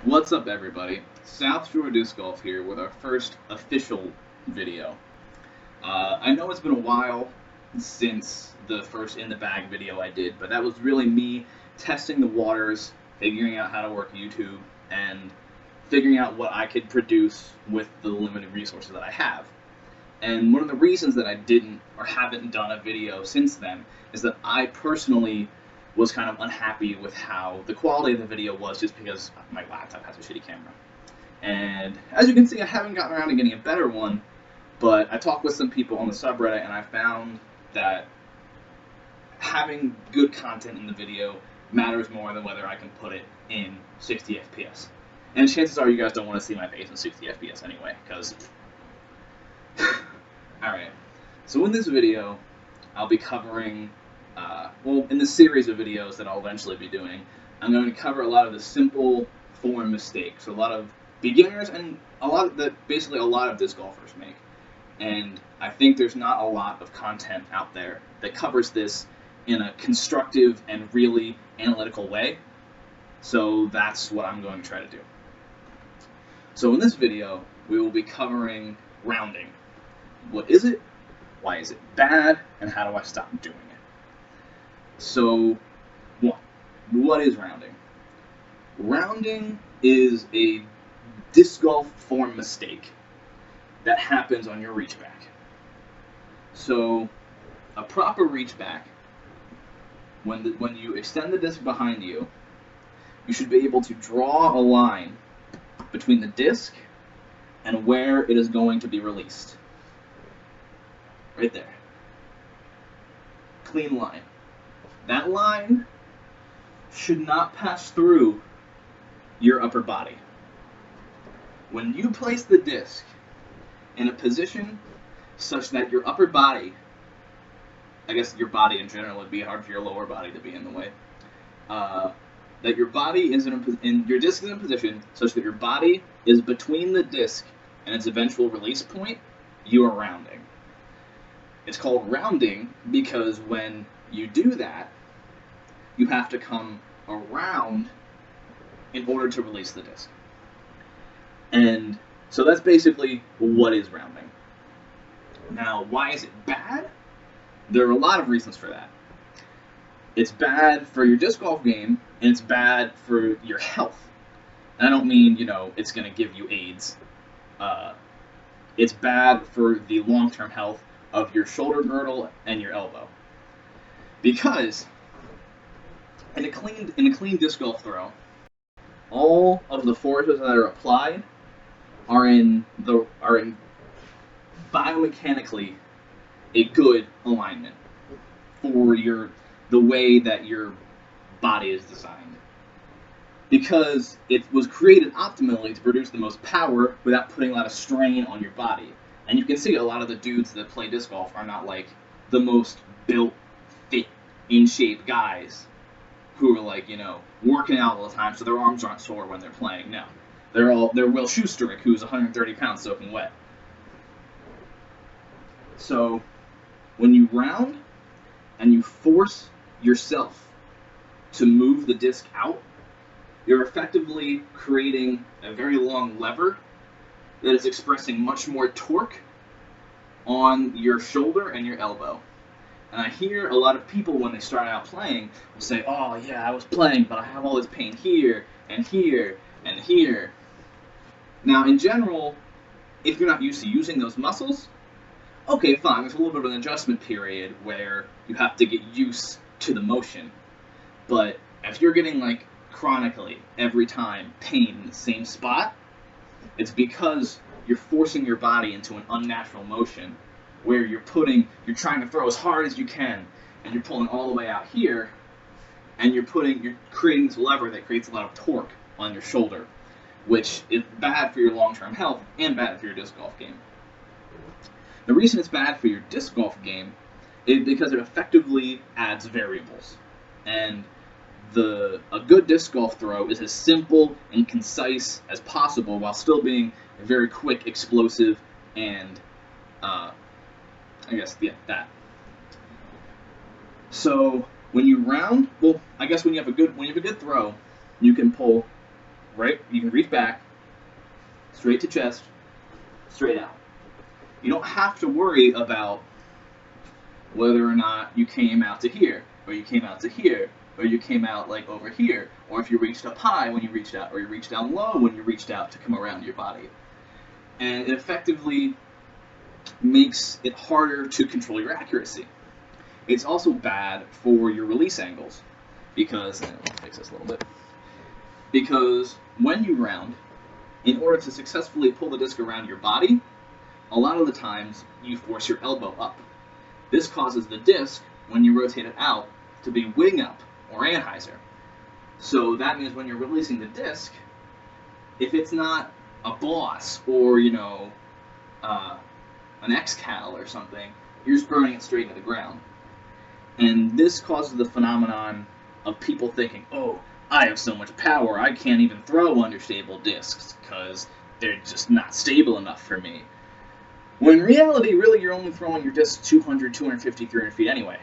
What's up, everybody? South Shore Disc Golf here with our first official video. I know it's been a while since the first in the bag video I did, but that was really me testing the waters, figuring out how to work YouTube, and figuring out what I could produce with the limited resources that I have. And one of the reasons that I didn't or haven't done a video since then is that I personally was kind of unhappy with how the quality of the video was, just because my laptop has a shitty camera. And as you can see, I haven't gotten around to getting a better one, but I talked with some people on the subreddit and I found that having good content in the video matters more than whether I can put it in 60 FPS. And chances are you guys don't want to see my face in 60 FPS anyway, because... Alright, so in this video, I'll be covering, in the series of videos that I'll eventually be doing, I'm going to cover a lot of the simple form mistakes, a lot of beginners, and basically a lot of disc golfers make. And I think there's not a lot of content out there that covers this in a constructive and really analytical way, so that's what I'm going to try to do. So in this video, we will be covering rounding. What is it? Why is it bad? And how do I stop doing it? So, what is rounding? Rounding is a disc golf form mistake that happens on your reach back. So, a proper reach back, when you extend the disc behind you, you should be able to draw a line between the disc and where it is going to be released. Right there. Clean line. That line should not pass through your upper body. When you place the disc in a position such that your upper body, I guess your body in general, would be hard for your lower body to be in the way, that your body is your disc is in a position such that your body is between the disc and its eventual release point, you are rounding. It's called rounding because when you do that, you have to come around in order to release the disc. And so that's basically what is rounding. Now, why is it bad? There are a lot of reasons for that. It's bad for your disc golf game, and it's bad for your health. And I don't mean, it's going to give you AIDS. It's bad for the long-term health of your shoulder girdle and your elbow. Because in a clean disc golf throw, all of the forces that are applied are in biomechanically a good alignment for the way that your body is designed. Because it was created optimally to produce the most power without putting a lot of strain on your body. And you can see a lot of the dudes that play disc golf are not like the most built, fit, in shape guys who are working out all the time so their arms aren't sore when they're playing. No. They're Will Schusterick, who's 130 pounds soaking wet. So when you round and you force yourself to move the disc out, you're effectively creating a very long lever that is expressing much more torque on your shoulder and your elbow. And I hear a lot of people when they start out playing will say, oh yeah, I was playing, but I have all this pain here, and here, and here. Now in general, if you're not used to using those muscles, okay, fine, there's a little bit of an adjustment period where you have to get used to the motion. But if you're getting chronically, every time, pain in the same spot, it's because you're forcing your body into an unnatural motion where you're trying to throw as hard as you can, and you're pulling all the way out here, and you're creating this lever that creates a lot of torque on your shoulder, which is bad for your long-term health and bad for your disc golf game. The reason it's bad for your disc golf game is because it effectively adds variables. And a good disc golf throw is as simple and concise as possible while still being very quick, explosive, and that. So when you round, when you have a good throw, you can pull right? You can reach back, straight to chest, straight out. You don't have to worry about whether or not you came out to here, or you came out to here, or you came out like over here, or if you reached up high when you reached out, or you reached down low when you reached out to come around your body. And it effectively makes it harder to control your accuracy. It's also bad for your release angles, because, and I'll fix this a little bit, because when you round, in order to successfully pull the disc around your body, a lot of the times you force your elbow up. This causes the disc, when you rotate it out, to be wing up, or Anheuser. So that means when you're releasing the disc, if it's not a Boss, or, you know, an X-Cal or something, you're just burning it straight into the ground. And this causes the phenomenon of people thinking, oh, I have so much power, I can't even throw understable discs, because they're just not stable enough for me. When in reality, really, you're only throwing your disc 200, 250, 300 feet anyway.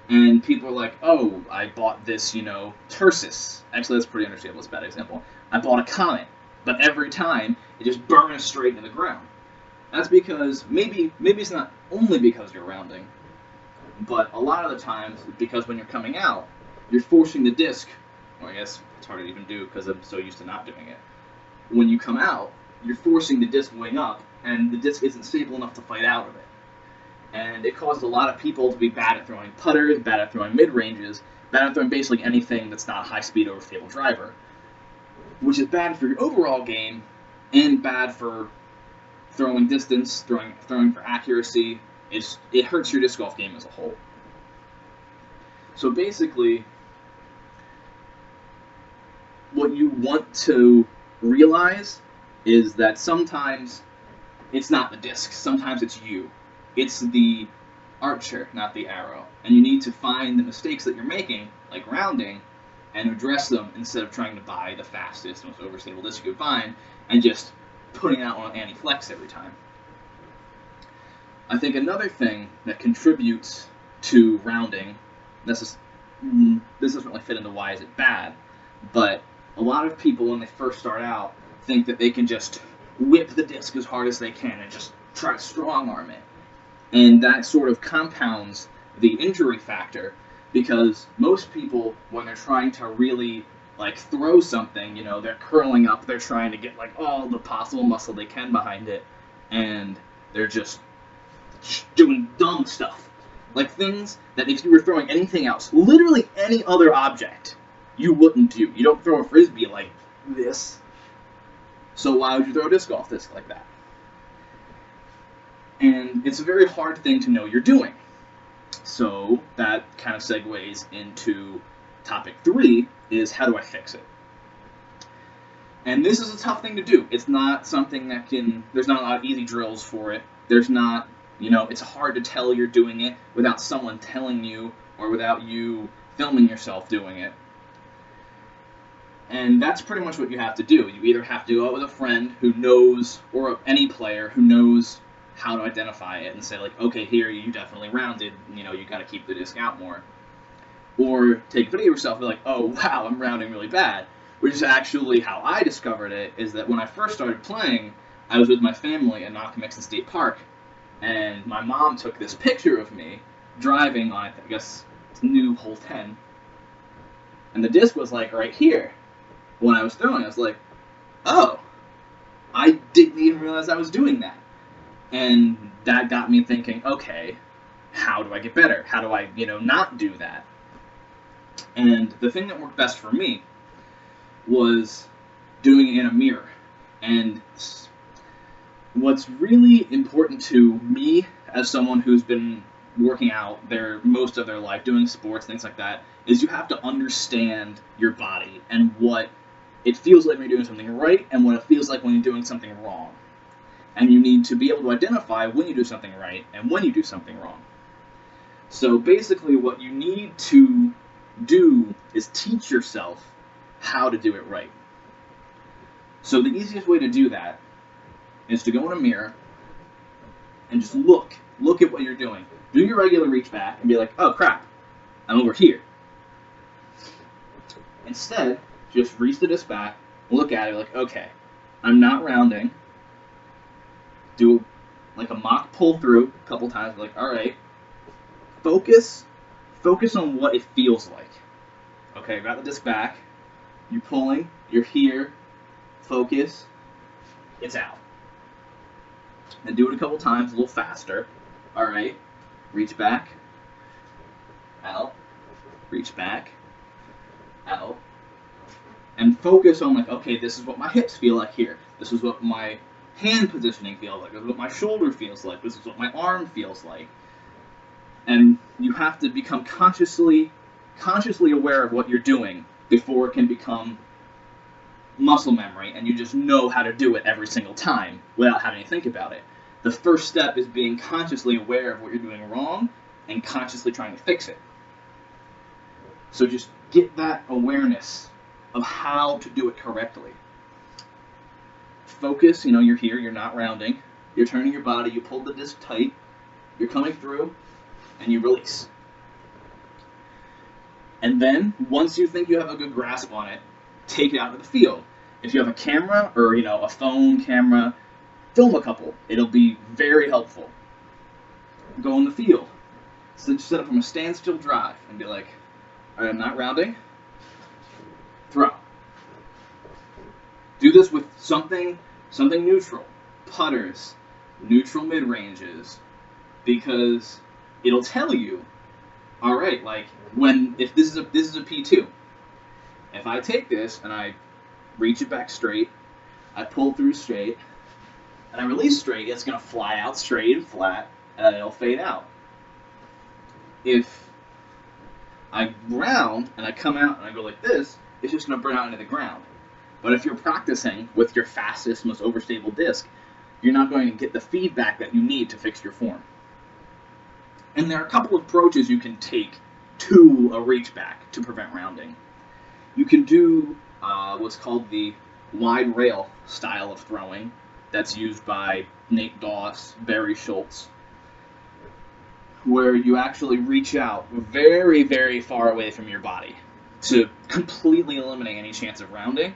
And people are like, oh, I bought this, you know, Tursus. Actually, that's pretty understandable. It's a bad example. I bought a Comet, but every time, it just burns straight into the ground. That's because, maybe it's not only because you're rounding, but a lot of the times, because when you're coming out, you're forcing the disc, or I guess it's hard to even do because I'm so used to not doing it. When you come out, you're forcing the disc wing up, and the disc isn't stable enough to fight out of it. And it causes a lot of people to be bad at throwing putters, bad at throwing mid-ranges, bad at throwing basically anything that's not a high-speed or stable driver, which is bad for your overall game, and bad for throwing distance, throwing for accuracy. It hurts your disc golf game as a whole. So basically, what you want to realize is that sometimes it's not the disc, sometimes it's you. It's the archer, not the arrow. And you need to find the mistakes that you're making, like rounding, and address them instead of trying to buy the fastest, most overstable disc you could find, and just putting out on anti-flex every time. I think another thing that contributes to rounding, this doesn't really fit into why is it bad, but a lot of people when they first start out think that they can just whip the disc as hard as they can and just try to strong arm it. And that sort of compounds the injury factor, because most people, when they're trying to really like throw something, you know, they're curling up, they're trying to get like all the possible muscle they can behind it, and they're just doing dumb stuff. Like things that if you were throwing anything else, literally any other object, you wouldn't do. You don't throw a frisbee like this. So why would you throw a disc golf disc like that? And it's a very hard thing to know you're doing. So that kind of segues into topic 3, is how do I fix it? And this is a tough thing to do. It's not something that there's not a lot of easy drills for it. There's not, you know, it's hard to tell you're doing it without someone telling you or without you filming yourself doing it. And that's pretty much what you have to do. You either have to go out with a friend who knows, or any player who knows how to identify it and say like, okay, here you definitely rounded, you know, you got to keep the disc out more. Or take a video of yourself and be like, oh wow, I'm rounding really bad. Which is actually how I discovered it, is that when I first started playing, I was with my family at Nockamixon State Park, and my mom took this picture of me driving on, I guess, it's new hole 10, and the disc was like right here. When I was throwing, I was like, oh, I didn't even realize I was doing that. And that got me thinking, okay, how do I get better? How do I, you know, not do that? And the thing that worked best for me was doing it in a mirror. And what's really important to me as someone who's been working out most of their life, doing sports, things like that, is you have to understand your body and what it feels like when you're doing something right and what it feels like when you're doing something wrong. And you need to be able to identify when you do something right and when you do something wrong. So basically what you need to do is teach yourself how to do it right. So the easiest way to do that is to go in a mirror and just look at what you're doing. Do your regular reach back and be like, oh crap, I'm over here. Instead, just reach the disc back, look at it like, okay, I'm not rounding. Do like a mock pull through a couple times, like, all right, focus on what it feels like. Okay, got the disc back, you're pulling, you're here, focus, it's out. And do it a couple times, a little faster. All right, reach back, out, reach back, out, and focus on like, okay, this is what my hips feel like here. This is what my hand positioning feels like. This is what my shoulder feels like. This is what my arm feels like. And you have to become consciously aware of what you're doing before it can become muscle memory and you just know how to do it every single time without having to think about it. The first step is being consciously aware of what you're doing wrong and consciously trying to fix it. So just get that awareness of how to do it correctly. Focus, you're here, you're not rounding, you're turning your body, you pull the disc tight, you're coming through, and you release. And then, once you think you have a good grasp on it, take it out of the field. If you have a camera or a phone camera, film a couple. It'll be very helpful. Go in the field. So just set up from a standstill drive and be like, all right, I'm not rounding. Throw. Do this with something neutral, putters, neutral mid-ranges, because it'll tell you, all right, like if this is a P2, if I take this and I reach it back straight, I pull through straight, and I release straight, it's going to fly out straight and flat, and then it'll fade out. If I round and I come out and I go like this, it's just going to burn out into the ground. But if you're practicing with your fastest, most overstable disc, you're not going to get the feedback that you need to fix your form. And there are a couple of approaches you can take to a reach back to prevent rounding. You can do what's called the wide rail style of throwing that's used by Nate Doss, Barry Schultz, where you actually reach out very, very far away from your body to completely eliminate any chance of rounding.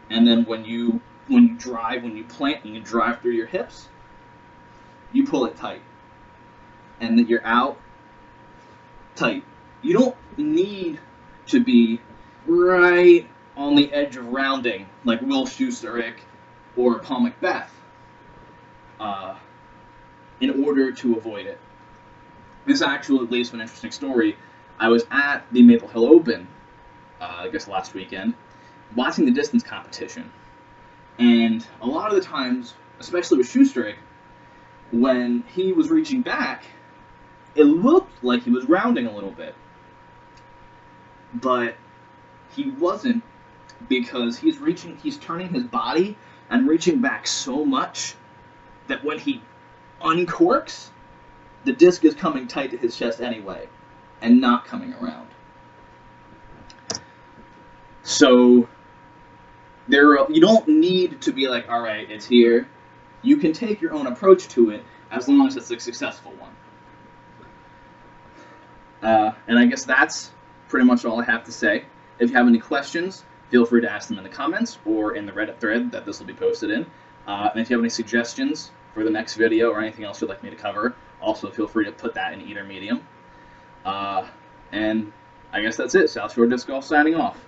And then when you plant and you drive through your hips, you pull it tight. And then you're out tight. You don't need to be right on the edge of rounding like Will Schusterick or Paul Macbeth in order to avoid it. This actually leads to an interesting story. I was at the Maple Hill Open, I guess last weekend, watching the distance competition. And a lot of the times, especially with Schusterick, when he was reaching back, it looked like he was rounding a little bit. But he wasn't, because he's turning his body and reaching back so much that when he uncorks, the disc is coming tight to his chest anyway and not coming around. So you don't need to be like, all right, it's here. You can take your own approach to it as long as it's a successful one. And I guess that's pretty much all I have to say. If you have any questions, feel free to ask them in the comments or in the Reddit thread that this will be posted in. And if you have any suggestions for the next video or anything else you'd like me to cover, also feel free to put that in either medium. And I guess that's it. South Shore Disc Golf signing off.